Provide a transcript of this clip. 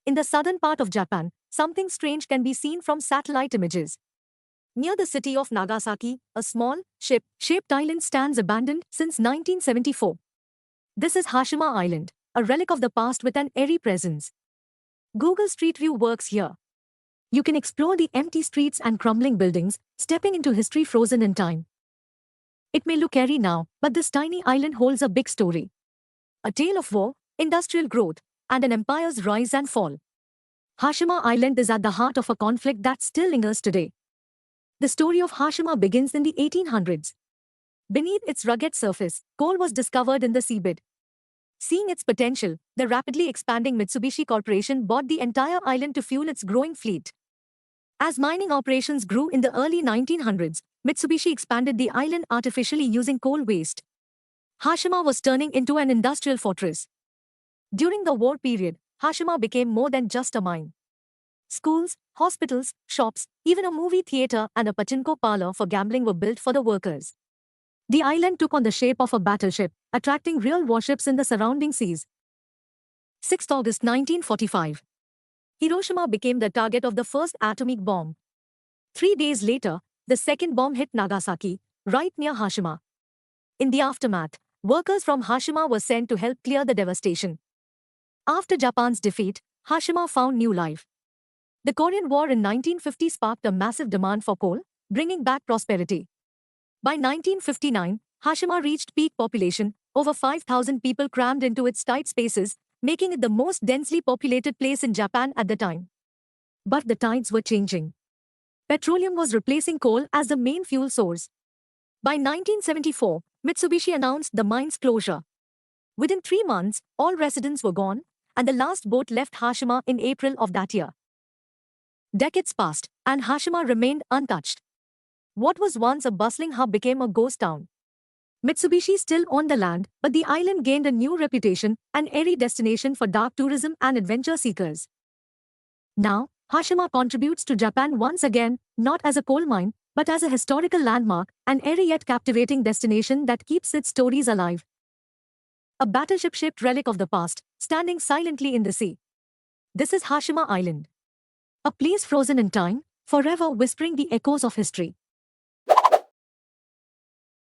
in the southern part of Japan, something strange can be seen from satellite images. Near the city of Nagasaki, a small, ship-shaped island stands abandoned since 1974. This is Hashima Island, a relic of the past with an eerie presence. Google Street View works here. You can explore the empty streets and crumbling buildings, stepping into history frozen in time. It may look airy now, but this tiny island holds a big story. A tale of war, industrial growth, and an empire's rise and fall. Hashima Island is at the heart of a conflict that still lingers today. The story of Hashima begins in the 1800s. Beneath its rugged surface, coal was discovered in the seabed. Seeing its potential, the rapidly expanding Mitsubishi Corporation bought the entire island to fuel its growing fleet. As mining operations grew in the early 1900s, Mitsubishi expanded the island artificially using coal waste. Hashima was turning into an industrial fortress. During the war period, Hashima became more than just a mine. Schools, hospitals, shops, even a movie theater and a pachinko parlor for gambling were built for the workers. The island took on the shape of a battleship, attracting real warships in the surrounding seas. 6 August 1945. Hiroshima became the target of the first atomic bomb. 3 days later, the second bomb hit Nagasaki, right near Hashima. In the aftermath, workers from Hashima were sent to help clear the devastation. After Japan's defeat, Hashima found new life. The Korean War in 1950 sparked a massive demand for coal, bringing back prosperity. By 1959, Hashima reached peak population, over 5,000 people crammed into its tight spaces, making it the most densely populated place in Japan at the time. But the tides were changing. Petroleum was replacing coal as the main fuel source. By 1974, Mitsubishi announced the mine's closure. Within 3 months, all residents were gone, and the last boat left Hashima in April of that year. Decades passed, and Hashima remained untouched. What was once a bustling hub became a ghost town. Mitsubishi still owned the land, but the island gained a new reputation, an airy destination for dark tourism and adventure seekers. Now, Hashima contributes to Japan once again, not as a coal mine, but as a historical landmark, an airy yet captivating destination that keeps its stories alive. A battleship-shaped relic of the past, standing silently in the sea. This is Hashima Island. A place frozen in time, forever whispering the echoes of history.